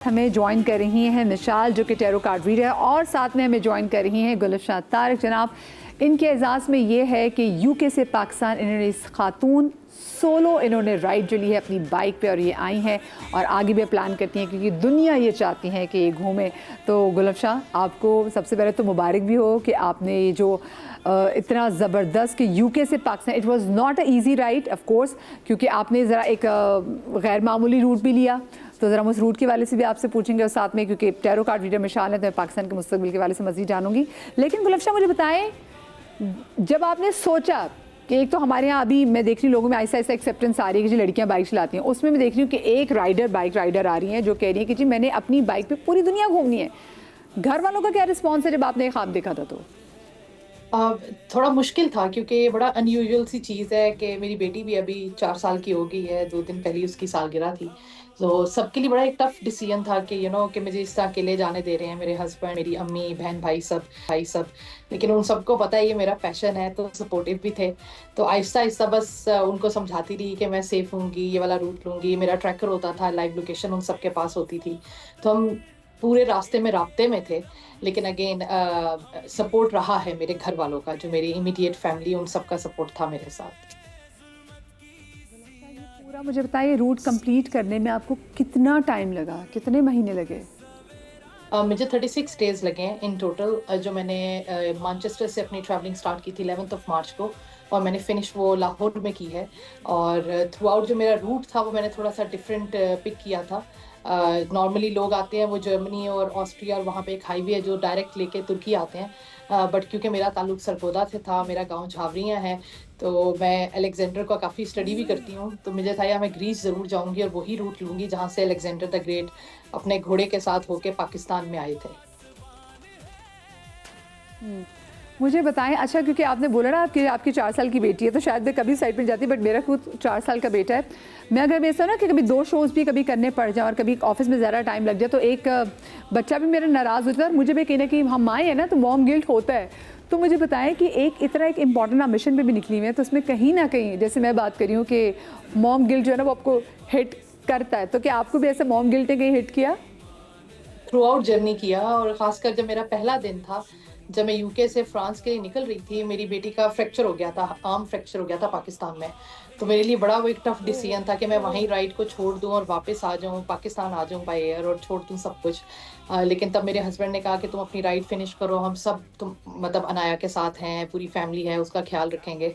हमें ज्वाइन कर रही हैं मिशाल जो कि टैरो कार्ड रीडर है, और साथ में हमें ज्वाइन कर रही हैं गुलफशान तारिक जनाब। इनके एजाज़ में ये है कि यूके से पाकिस्तान इन्होंने इस खातून सोलो इन्होंने राइड जो ली है अपनी बाइक पे, और ये आई हैं और आगे भी प्लान करती हैं क्योंकि दुनिया ये चाहती हैं कि ये घूमें। तो गुलफशान, आपको सबसे पहले तो मुबारक भी हो कि आपने ये जो इतना ज़बरदस्त कि यूके से Pakistan, it was not a easy ride of course, क्योंकि आपने ज़रा एक गैर मामूली रूट भी लिया। तो ज़रा उस रूट के वाले से भी आपसे पूछेंगे, और साथ में क्योंकि टैरो कार्ड रीडर मिशाल है तो मैं पाकिस्तान के मुस्तकबिल के वाले से मज़ीद जानूंगी। लेकिन गुलफशान, मुझे बताएं, जब आपने सोचा कि एक तो हमारे यहाँ अभी मैं देख रही हूँ लोगों में ऐसा ऐसा एक्सेप्टेंस आ रही है कि जो लड़कियाँ बाइक चलाती हैं, उसमें मैं देख रही हूँ कि एक बाइक राइडर आ रही हैं जो कह रही है कि जी मैंने अपनी बाइक पे पूरी दुनिया घूमनी है। घर वालों का क्या रिस्पॉन्स है जब आपने ये ख्वाब देखा था? तो थोड़ा मुश्किल था क्योंकि ये बड़ा अनयूजुअल सी चीज़ है कि मेरी बेटी भी अभी 4 साल की हो गई है। 2 दिन पहले उसकी सालगिरह थी। तो सबके लिए बड़ा एक टफ डिसीजन था कि कि मुझे इस तरह अकेले जाने दे रहे हैं मेरे हस्बैंड, मेरी अम्मी, बहन, भाई सब। लेकिन उन सबको पता है ये मेरा पैशन है, तो सपोर्टिव भी थे। तो आहिस्ता आहिस्ता बस उनको समझाती रही कि मैं सेफ हूँगी, ये वाला रूट लूँगी। मेरा ट्रैकर होता था, लाइव लोकेशन उन सबके पास होती थी। तो हम पूरे रास्ते में राब्ते में थे। लेकिन अगेन सपोर्ट रहा है मेरे घर वालों का, जो मेरी इमीडिएट फैमिली, उन सबका सपोर्ट था मेरे साथ। पूरा मुझे बताइए, रूट कंप्लीट करने में आपको कितना टाइम लगा, कितने महीने लगे? मुझे 36 डेज लगे हैं इन टोटल। जो मैंने मैनचेस्टर से अपनी ट्रैवलिंग स्टार्ट की थी 11 मार्च को, और मैंने फिनिश वो लाहौर में की है। और थ्रू आउट जो मेरा रूट था वो मैंने थोड़ा सा डिफरेंट पिक किया था। नॉर्मली लोग आते हैं वो जर्मनी और ऑस्ट्रिया, और वहाँ पे एक हाईवे है जो डायरेक्ट लेके तुर्की आते हैं। बट क्योंकि मेरा ताल्लुक सरगोदा से था, मेरा गांव झावरियाँ है, तो मैं अलेक्जेंडर का काफ़ी स्टडी भी करती हूँ। तो मुझे था यार मैं ग्रीस ज़रूर जाऊँगी और वही रूट लूँगी जहाँ से अलेक्जेंडर द ग्रेट अपने घोड़े के साथ होके पाकिस्तान में आए थे। मुझे बताएं, अच्छा क्योंकि आपने बोला ना कि आपकी 4 साल की बेटी है, तो शायद मैं कभी साइड पर जाती, बट मेरा खुद 4 साल का बेटा है। मैं अगर ऐसा ना कि कभी 2 शोज़ भी कभी करने पड़ जाए और कभी ऑफिस में ज़्यादा टाइम लग जाए, तो एक बच्चा भी मेरा नाराज़ होता है, और मुझे भी कहीं ना कहीं हम माएँ हैं ना, तो मॉम गिल्ट होता है। तो मुझे बताएं कि एक इंपॉर्टेंट मिशन पे भी निकली हुई है, तो उसमें कहीं ना कहीं जैसे मैं बात कर रही हूँ कि मॉम गिल्ट जो है ना वो आपको हिट करता है, तो क्या आपको भी ऐसा मॉम गिल्ट ने कहीं हिट किया? थ्रू आउट जर्नी किया, और खासकर जब मेरा पहला दिन था, जब मैं यूके से फ्रांस के लिए निकल रही थी, मेरी बेटी का फ्रैक्चर हो गया था, आर्म फ्रैक्चर हो गया था पाकिस्तान में। तो मेरे लिए बड़ा वो एक टफ डिसीजन था कि मैं वहीं राइड को छोड़ दूं और वापस आ जाऊं, पाकिस्तान आ जाऊं बाय एयर और छोड़ दूं सब कुछ। लेकिन तब मेरे हस्बैंड ने कहा कि तुम अपनी राइड फिनिश करो, हम सब तुम मतलब अनाया के साथ हैं, पूरी फैमिली है, उसका ख्याल रखेंगे।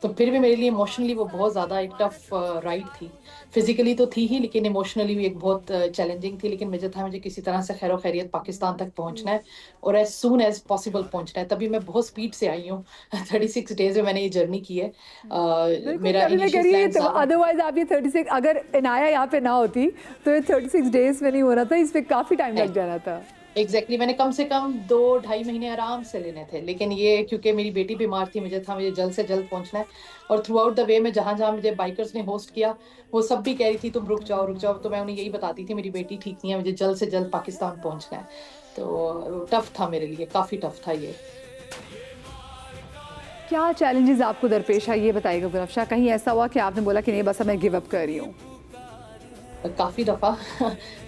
तो फिर भी मेरे लिए इमोशनली वो बहुत ज़्यादा एक टफ राइड थी। फिजिकली तो थी ही, लेकिन इमोशनली भी एक बहुत चैलेंजिंग थी। लेकिन मुझे था मुझे किसी तरह से खैर खैरियत पाकिस्तान तक पहुंचना है, और एज सून एज पॉसिबल पहुंचना है। तभी मैं बहुत स्पीड से आई हूँ। 36 डेज में मैंने ये जर्नी की है। बिल्कुल, मेरा तभी मैं कह इनिशियल रही प्लान हूँ, ज़्यादा। अदरवाइज आप ये 36, अगर इनाया यहाँ पे ना होती तो ये 36 डेज में नहीं हो रहा था, इस पे काफ़ी टाइम लग जाना था। एग्जैक्टली मैंने कम से कम 2-2.5 महीने आराम से लेने थे। लेकिन ये क्योंकि मेरी बेटी बीमार थी, मुझे जल्द से जल्द पहुंचना है। और थ्रू आउट द वे में जहां जहां मुझे बाइकर्स ने होस्ट किया, वो सब भी कह रही थी तुम रुक जाओ रुक जाओ। तो मैं उन्हें यही बताती थी मेरी बेटी ठीक नहीं है, मुझे जल्द से जल्द पाकिस्तान पहुंचना है। तो टफ था मेरे लिए, काफी टफ था ये। क्या चैलेंजेस आपको दरपेश आई, ये बताइएगा गुलफशा। कहीं ऐसा हुआ कि आपने बोला कि नहीं बस अब मैं गिव अप कर रही हूँ? काफी दफा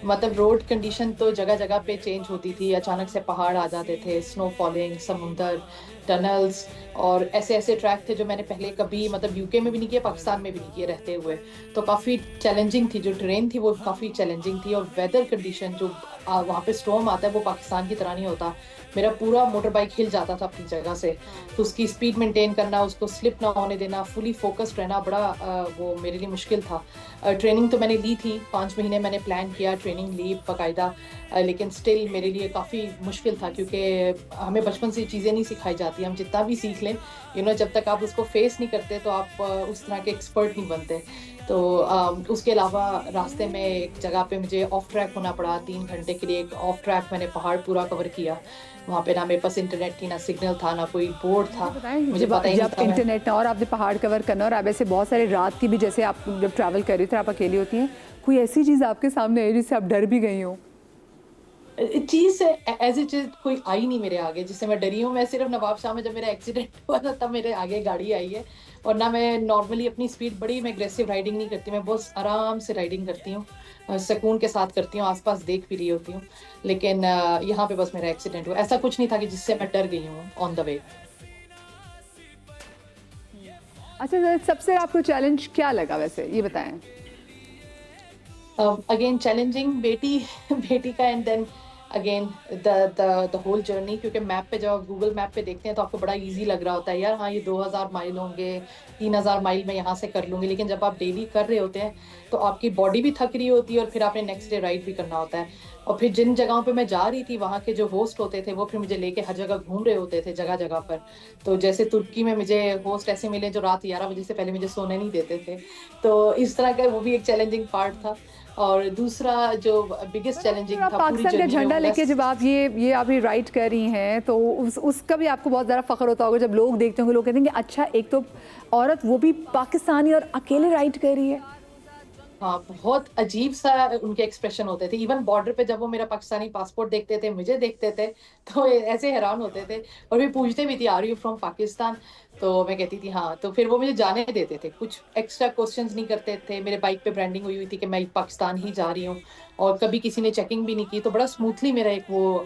मतलब रोड कंडीशन तो जगह जगह पे चेंज होती थी, अचानक से पहाड़ आ जाते थे, स्नो फॉलिंग, समुंदर, टनल्स, और ऐसे ऐसे ट्रैक थे जो मैंने पहले कभी मतलब यूके में भी नहीं किए, पाकिस्तान में भी नहीं किए रहते हुए। तो काफी चैलेंजिंग थी, जो ट्रेन थी वो काफी चैलेंजिंग थी। और वेदर कंडीशन जो वहाँ पे स्टॉर्म आता है वो पाकिस्तान की तरह नहीं होता। मेरा पूरा मोटर बाइक हिल जाता था अपनी जगह से। तो उसकी स्पीड मेंटेन करना, उसको स्लिप ना होने देना, फुली फोकस्ड रहना, बड़ा वो मेरे लिए मुश्किल था। ट्रेनिंग तो मैंने ली थी, 5 महीने मैंने प्लान किया, ट्रेनिंग ली बाकायदा। लेकिन स्टिल मेरे लिए काफ़ी मुश्किल था, क्योंकि हमें बचपन से चीज़ें नहीं सिखाई जाती। हम जितना भी सीख लें, जब तक आप उसको फेस नहीं करते तो आप उस तरह के एक्सपर्ट नहीं बनते। तो उसके अलावा रास्ते में एक जगह पे मुझे ऑफ ट्रैक होना पड़ा 3 घंटे के लिए। एक ऑफ ट्रैक मैंने पहाड़ पूरा कवर किया। वहाँ पे ना मेरे पास इंटरनेट थी, ना सिग्नल था, ना कोई बोर्ड था। मुझे जब पता ही नहीं जब था मैं। इंटरनेट ना और आपने पहाड़ कवर करना, और आप ऐसे बहुत सारे रात की भी, जैसे आप जब ट्रैवल कर रही थी आप अकेली होती हैं, कोई ऐसी चीज़ आपके सामने आई जिससे आप डर भी गई हो? चीज़ एज़ इट इज़ कोई आई नहीं मेरे आगे जिससे मैं डरी हूँ। मैं सिर्फ नवाब शाह में जब मेरा एक्सीडेंट हुआ था तब मेरे आगे गाड़ी आई है, और ना मैं नॉर्मली अपनी स्पीड बड़ी मैं एग्रेसिव राइडिंग नहीं करती, मैं बहुत आराम से राइडिंग करती हूँ, सुकून के साथ करती हूँ, आस-पास देख भी रही होती हूँ। लेकिन यहाँ पे बस मेरा एक्सीडेंट हुआ। ऐसा कुछ नहीं था कि जिससे मैं डर गई हूँ ऑन द वे। अच्छा, सबसे आपको चैलेंज क्या लगा वैसे, ये बताएं? अगेन चैलेंजिंग बेटी बेटी का, and then again the whole journey, क्योंकि मैप पे जब आप गूगल मैप पे देखते हैं तो आपको बड़ा इजी लग रहा होता है, यार हाँ ये 2000 माइल होंगे, 3000 माइल मैं यहाँ से कर लूँगी। लेकिन जब आप डेली कर रहे होते हैं तो आपकी बॉडी भी थक रही होती है, और फिर आपने नेक्स्ट डे राइड भी करना होता है। और फिर जिन जगहों पे मैं जा रही थी वहाँ के जो होस्ट होते थे वो फिर मुझे लेके हर जगह घूम रहे होते थे, जगह जगह पर। तो जैसे तुर्की में मुझे होस्ट ऐसे मिले जो रात 11 बजे से पहले मुझे सोने नहीं देते थे, तो इस तरह का वो भी एक चैलेंजिंग पार्ट था। और दूसरा जो बिगेस्ट चैलेंजिंग आप था पूरी पाकिस्तान का जर्नी में झंडा वो लेके जब आप ये आप ये राइड कर रही हैं तो उसका भी आपको बहुत ज़्यादा फ़ख्र होता होगा जब लोग देखते होंगे, लोग कहते हैं कि अच्छा एक तो औरत वो भी पाकिस्तानी और अकेले राइड कर रही है। हाँ, बहुत अजीब सा उनके एक्सप्रेशन होते थे। इवन बॉर्डर पे जब वो मेरा पाकिस्तानी पासपोर्ट देखते थे, मुझे देखते थे, तो ऐसे हैरान होते थे, और फिर पूछते भी थी आर यू फ्रॉम पाकिस्तान? तो मैं कहती थी हाँ, तो फिर वो मुझे जाने देते थे, कुछ एक्स्ट्रा क्वेश्चंस नहीं करते थे। मेरे बाइक पे ब्रांडिंग हुई हुई थी कि मैं पाकिस्तान ही जा रही हूँ, और कभी किसी ने चेकिंग भी नहीं की, तो बड़ा स्मूथली मेरा एक वो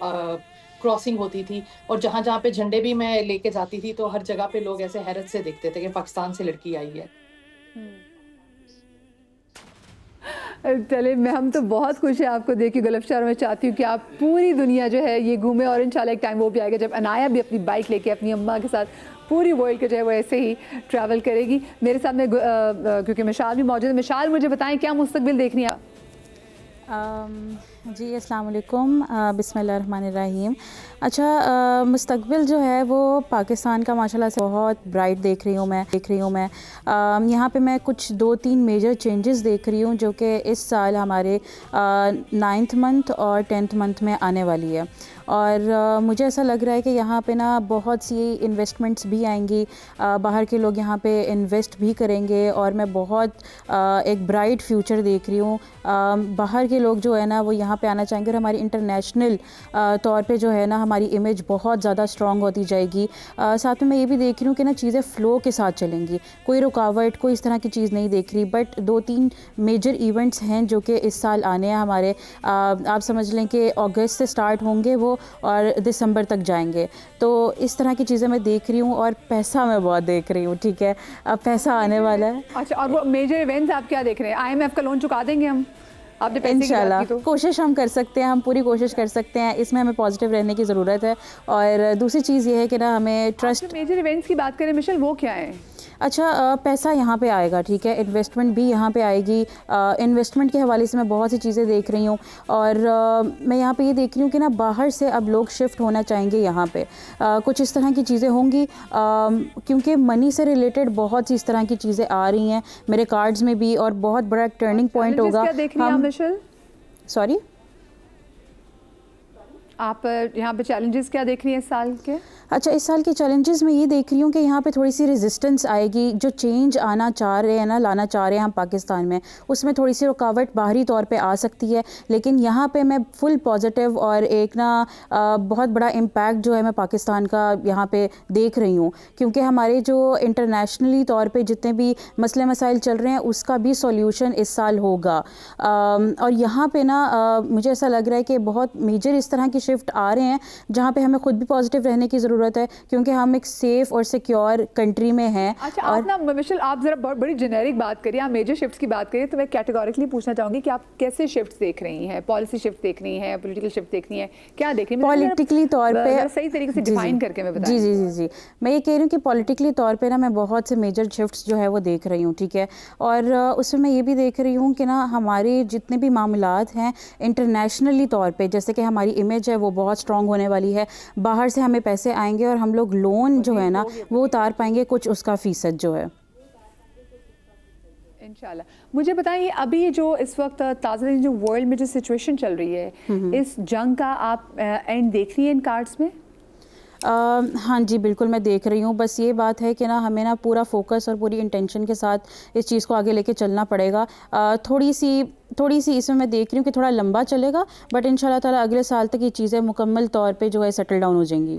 क्रॉसिंग होती थी। और जहाँ जहाँ पे झंडे भी मैं लेके जाती थी तो हर जगह पे लोग ऐसे हैरत से देखते थे कि पाकिस्तान से लड़की आई है। चले, मैं हम तो बहुत खुश हैं आपको देख के गुलफ्शा, और मैं चाहती हूँ कि आप पूरी दुनिया जो है ये घूमें, और इंशाल्लाह एक टाइम वो भी आएगा जब अनाया भी अपनी बाइक लेके अपनी अम्मा के साथ पूरी वर्ल्ड के जो है वो ऐसे ही ट्रैवल करेगी। मेरे साथ में क्योंकि मिशाल भी मौजूद है। मिशाल, मुझे बताएं क्या मुस्तकबिल देख रही हैं आप? जी अस्सलाम वालेकुम, बिस्मिल्लाहिर्रहमानिर्रहीम। अच्छा, मुस्तकबिल जो है वो पाकिस्तान का माशाल्लाह से बहुत ब्राइट देख रही हूँ मैं। यहाँ पे मैं कुछ 2-3 मेजर चेंजेस देख रही हूँ जो कि इस साल हमारे 9th मंथ और 10th मंथ में आने वाली है। और मुझे ऐसा लग रहा है कि यहाँ पे ना बहुत सी इन्वेस्टमेंट्स भी आएंगी, बाहर के लोग यहाँ पे इन्वेस्ट भी करेंगे, और मैं बहुत एक ब्राइट फ्यूचर देख रही हूँ। बाहर के लोग जो है ना वो यहाँ पे आना चाहेंगे, और हमारी इंटरनेशनल तौर पे जो है ना हमारी इमेज बहुत ज़्यादा स्ट्रॉन्ग होती जाएगी। साथ में मैं ये भी देख रही हूँ कि ना चीज़ें फ़्लो के साथ चलेंगी, कोई रुकावट कोई इस तरह की चीज़ नहीं देख रही। बट 2-3 मेजर इवेंट्स हैं जो कि इस साल आने हैं हमारे। आप समझ लें कि अगस्त से स्टार्ट होंगे वो और दिसंबर तक जाएंगे। तो इस तरह की चीज़ें मैं देख रही हूँ, और पैसा मैं बहुत देख रही हूँ। ठीक है, अब पैसा आने वाला है। अच्छा, और वो मेजर इवेंट्स आप क्या देख रहे हैं? IMF का लोन चुका देंगे हम? आपने पैसे की बात इंशाल्लाह की तो कोशिश हम कर सकते हैं, हम पूरी कोशिश कर सकते हैं। इसमें हमें पॉजिटिव रहने की ज़रूरत है। और दूसरी चीज़ ये है कि ना हमें ट्रस्ट। मेजर इवेंट्स की बात करें मिशेल, वो क्या है? अच्छा, पैसा यहाँ पे आएगा, ठीक है, इन्वेस्टमेंट भी यहाँ पे आएगी। इन्वेस्टमेंट के हवाले से मैं बहुत सी चीज़ें देख रही हूँ, और मैं यहाँ पे ये देख रही हूँ कि ना बाहर से अब लोग शिफ्ट होना चाहेंगे यहाँ पे। कुछ इस तरह की चीज़ें होंगी, क्योंकि मनी से रिलेटेड बहुत सी इस तरह की चीज़ें आ रही हैं मेरे कार्ड्स में भी, और बहुत बड़ा टर्निंग पॉइंट होगा। क्या देख रही हैं मिशेल? सॉरी, आप यहाँ पे चैलेंजेस क्या देख रही हैं इस साल के? अच्छा, इस साल के चैलेंजेस में ये देख रही हूँ कि यहाँ पे थोड़ी सी रेजिस्टेंस आएगी। जो चेंज आना चाह रहे हैं ना, लाना चाह रहे हैं हम पाकिस्तान में, उसमें थोड़ी सी रुकावट बाहरी तौर पे आ सकती है। लेकिन यहाँ पे मैं फुल पॉजिटिव, और एक ना बहुत बड़ा इम्पैक्ट जो है मैं पाकिस्तान का यहाँ पे देख रही हूँ, क्योंकि हमारे जो इंटरनेशनली तौर पे जितने भी मसले मसाइल चल रहे हैं उसका भी सॉल्यूशन इस साल होगा। और यहाँ पे ना मुझे ऐसा लग रहा है कि बहुत मेजर इस तरह की शिफ्ट आ रहे हैं जहाँ पे हमें खुद भी पॉजिटिव रहने की ज़रूरत है, क्योंकि हम एक सेफ और सिक्योर कंट्री में हैं। अच्छा, और आप ना मिशेल, आप जरा बड़ी जेनेरिक बात करिए, आप मेजर शिफ्ट्स की बात करिए, तो मैं कैटेगोरिकली पूछना चाहूँगी कि आप कैसे शिफ्ट्स देख रही हैं? पॉलिसी शिफ्ट देख रही हैं, पॉलिटिकल शिफ्ट देख रही हैं, क्या देख रही हैं? पॉलिटिकली तौर पे सही तरीके से डिफाइन करके मैं बताएं। जी, मैं ये कह रही हूँ कि पॉलिटिकली तौर पे ना मैं बहुत से मेजर शिफ्ट्स जो है वो देख रही हूँ, ठीक है। और उसमें मैं ये भी देख रही हूँ कि ना हमारे जितने भी मामलात हैं इंटरनेशनली तौर पे, जैसे कि हमारी इमेज है वो बहुत स्ट्रॉन्ग होने वाली है। बाहर से हमें पैसे आएंगे और हम लोग लोन जो है ना वो उतार पाएंगे, कुछ उसका फीसद जो है इंशाल्लाह। मुझे बताइए, अभी जो इस वक्त ताज़ा जो वर्ल्ड में जो सिचुएशन चल रही है, इस जंग का आप एंड देख रही हैं इन कार्ड्स में? हाँ जी, बिल्कुल मैं देख रही हूँ। बस ये बात है कि ना हमें ना पूरा फोकस और पूरी इंटेंशन के साथ इस चीज़ को आगे लेके चलना पड़ेगा। थोड़ी सी इसमें मैं देख रही हूँ कि थोड़ा लंबा चलेगा, बट इंशाल्लाह ताला अगले साल तक ये चीज़ें मुकम्मल तौर पे जो है सेटल डाउन हो जाएंगी।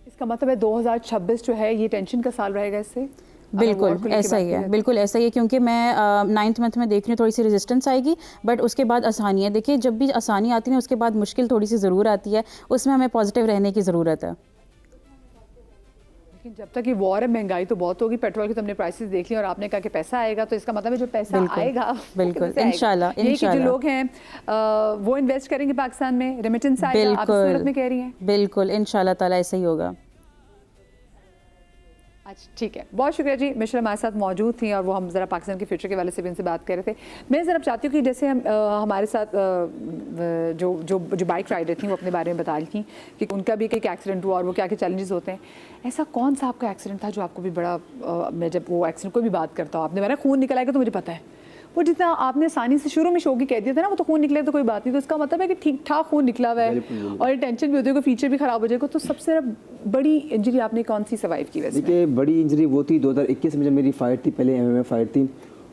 इसका मतलब है 2026 जो है ये टेंशन का साल रहेगा इससे? बिल्कुल ऐसा ही है, बिल्कुल ऐसा ही है, क्योंकि मैं 9th मंथ में देख रही हूँ थोड़ी सी रेजिस्टेंस आएगी, बट उसके बाद आसानी है। देखिए, जब भी आसानी आती है उसके बाद मुश्किल थोड़ी सी ज़रूर आती है, उसमें हमें पॉजिटिव रहने की ज़रूरत है। लेकिन जब तक ये वॉर है, महंगाई तो बहुत होगी। पेट्रोल की तुमने प्राइसेस देख ली और आपने कहा कि पैसा आएगा, तो इसका मतलब है जो पैसा आएगा बिल्कुल इंशाल्लाह ये कि जो लोग हैं वो इन्वेस्ट करेंगे पाकिस्तान में, रेमिटेंस आएगा, आप इस सूरत में कह रही हैं? बिल्कुल इंशाल्लाह ताला ऐसा ही होगा। अच्छा, ठीक है, बहुत शुक्रिया जी। मिश्रा हमारे साथ मौजूद थी और वो हम ज़रा पाकिस्तान के फ्यूचर के वाले से भी उनसे बात कर रहे थे। मैं ज़रा चाहती हूँ कि जैसे हम हमारे साथ जो जो जो बाइक राइडर थी वो अपने बारे में बता रही थी कि उनका भी एक एक्सीडेंट हुआ और वो क्या क्या चैलेंजेस होते हैं। ऐसा कौन सा आपका एक्सीडेंट था जो आपको भी बड़ा मैं जब वो एक्सीडेंट कोई भी बात करता हूँ, आपने मेरा खून निकल आएगा तो मुझे पता है, वो जितना आपने आसानी से शुरू में शो की कह दिया था ना, वो तो खून निकले तो कोई बात नहीं, तो इसका मतलब है कि ठीक ठाक खून निकला हुआ है और टेंशन भी होती है, कोई फीचर भी खराब हो जाएगा। तो सबसे बड़ी इंजरी आपने कौन सी सर्वाइव की? वैसे देखिए, बड़ी इंजरी वो थी 2021 में जब मेरी फाइट थी, पहले MMA फाइट थी,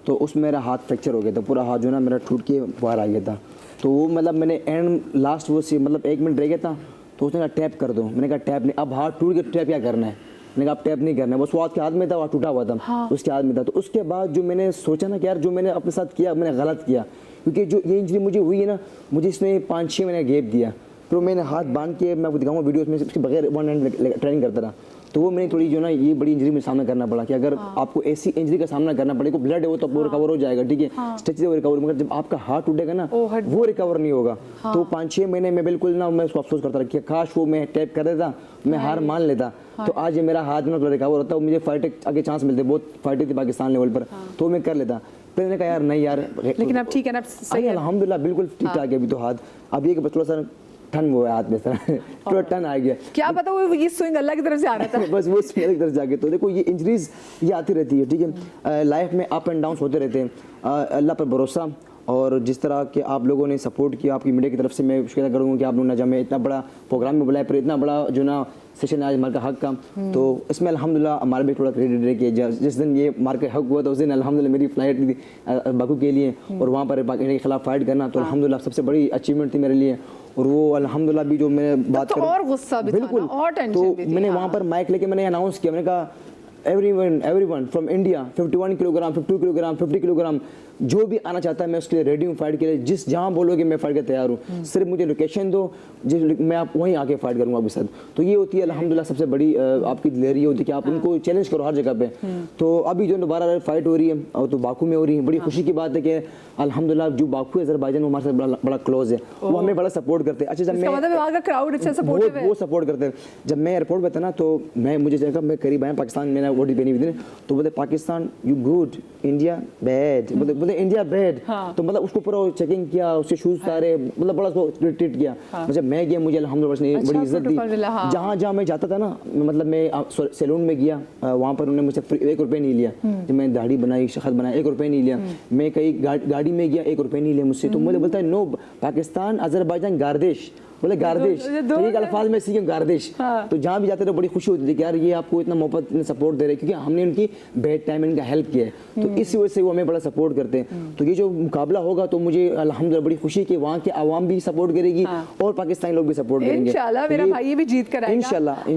तो उसमें मेरा हाथ फ्रैक्चर हो गया था, पूरा हाथ जो ना मेरा टूट के बाहर आ गया था। तो वो मतलब मैंने एंड लास्ट वो से मतलब 1 मिनट रह गया था, तो उसने कहा टैप कर दो। मैंने कहा टैप नहीं, अब हाथ टूट के टैप क्या करना है? मैंने कहा आप टैप नहीं करना है, बस वो हाथ के हाथ में था, वहाँ टूटा हुआ था। हाँ। उसके हाथ में था। तो उसके बाद जो मैंने सोचा ना कि यार जो मैंने अपने साथ किया मैंने गलत किया, क्योंकि जो ये इंजरी मुझे हुई है ना, मुझे इसने 5-6 महीने गैप दिया। तो मैंने हाथ बांध के, मैं आपको दिखाऊंगा वीडियोस में, इसके बगैर 1 हैंड ट्रेनिंग करता रहा। तो वो मैंने थोड़ी जो ना ये बड़ी इंजरी में सामना करना पड़ा कि अगर आपको ऐसी इंजरी का सामना करना पड़े, को ब्लड है वो तो रिकवर हो जाएगा, ठीक है, स्टिच से वो रिकवर, मगर जब आपका हाथ टूटेगा ना वो रिकवर नहीं होगा। तो 5-6 महीने में बिल्कुल ना मैं उसको अफसोस करता रहा कि काश वो मैं टैप कर देता, मैं हार मान लेता, तो आज ये मेरा हाथ ना रिकवर होता, मुझे फाइट आगे चांस मिलते, बहुत फाइटें थी पाकिस्तान लेवल पर, तो मैं कर लेता। फिर मैंने कहा यार नहीं यार, लेकिन अब ठीक है ना, सही है अल्हम्दुलिल्लाह, बिल्कुल ठीक ठाक है अभी तो हाथ। अब ये कि बस थोड़ा सा ठन वो है हाथ में थोड़ा टन आ गया, क्या पता वो ये स्विंग अल्लाह की तरफ से आ रहा था बस वो स्विंग की तरफ जाके। तो देखो ये इंजरीज ये आती रहती है, ठीक है, लाइफ में अप एंड डाउन होते रहते हैं। अल्लाह पर भरोसा, और जिस तरह के आप लोगों ने सपोर्ट किया आपकी मीडिया की तरफ से, मैं शुक्रिया करूँगा कि आप लोगों ने जब मैं इतना बड़ा प्रोग्राम में बुलाया, फिर इतना बड़ा जो ना सेशन आज मार्का हक का, तो इसमें अल्हम्दुलिल्लाह हमारा भी थोड़ा क्रेडिट है कि जिस दिन ये मार्का हक हुआ था उस दिन अल्हम्दुलिल्लाह मेरी फ्लाइट थी बाकू के लिए, और वहाँ पर इंडिया के खिलाफ फाइट करना, तो अल्हम्दुलिल्लाह सबसे बड़ी अचीवमेंट थी मेरे लिए। और वो अल्हम्दुलिल्लाह भी जो मैं बात तो और गुस्सा भी बिल्कुल, और टेंशन तो भी थी। मैंने वहाँ पर माइक लेके मैंने अनाउंस किया, मैंने कहा everyone from India 51 kilogram, 52 kilogram, 50 kilogram, जो भी आना चाहता है मैं उसके लिए रेडी हूँ फाइट के लिए, जिस जहाँ बोलोगे मैं फाइट के तैयार हूँ, सिर्फ मुझे लोकेशन दो, जिस मैं आप वहीं आके फाइट करूँगा आपके साथ। तो ये होती है अल्हम्दुलिल्लाह सबसे बड़ी आपकी दिलेरी होती है कि आप उनको चैलेंज करो हर जगह पे। तो अभी जो दोबारा फाइट हो रही है और तो बाकू में हो रही है, बड़ी खुशी की बात है कि अल्हम्दुलिल्लाह जो बाकू है अज़रबैजान, वो हमारे साथ बड़ा क्लोज है, वो हमें बड़ा सपोर्ट करते हैं। अच्छा, जब मैं क्राउड अच्छा सपोर्टिव है, वो सपोर्ट करते हैं। जब मैं एयरपोर्ट पे था ना, तो मैं मुझे जगह मैं करीब आया पाकिस्तान, मैंने वोटी पहनी हुई थी, तो बोलते Pakistan you good, India bad, बोलते इंडिया बैड। तो मतलब उसको पूरा चेकिंग किया, उसके शूज उतारे, मतलब बड़ा उसको ट्रीट किया। जब मैं गया मुझे अल्हम्दुलिल्लाह बड़ी इज्जत दी। जहाँ जहाँ मैं जाता था ना, मतलब मैं सैलून में गया, वहाँ पर उन्होंने मुझसे 1 रुपये नहीं लिया। जब मैं दाढ़ी बनाई, शखत बनाई, 1 रुपये नहीं लिया। मैं कहीं गाड़ी में गया, 1 रुपये नहीं लिया मुझसे। तो मुझे बोलता है नो, पाकिस्तान अज़रबैजान गार्देश, बोले गार्देश, ठीक अल्फाज में सीखे गार्देश। तो जहाँ भी जाते थे बड़ी खुशी होती थी कि यार ये आपको इतना मोहब्बत सपोर्ट दे रहे हैं, क्योंकि हमने उनकी बैड टाइम में इनका हेल्प किया है, तो इसी वजह से वो हमें बड़ा सपोर्ट करते हैं। तो ये जो मुकाबला होगा तो मुझे अल्हम्दुलिल्लाह बड़ी खुशी कि वहाँ के आवाम भी सपोर्ट करेगी और पाकिस्तानी लोग भी सपोर्ट करेंगे। इंशाल्लाह मेरा भाई ये भी जीत कर आएगा इंशाल्लाह।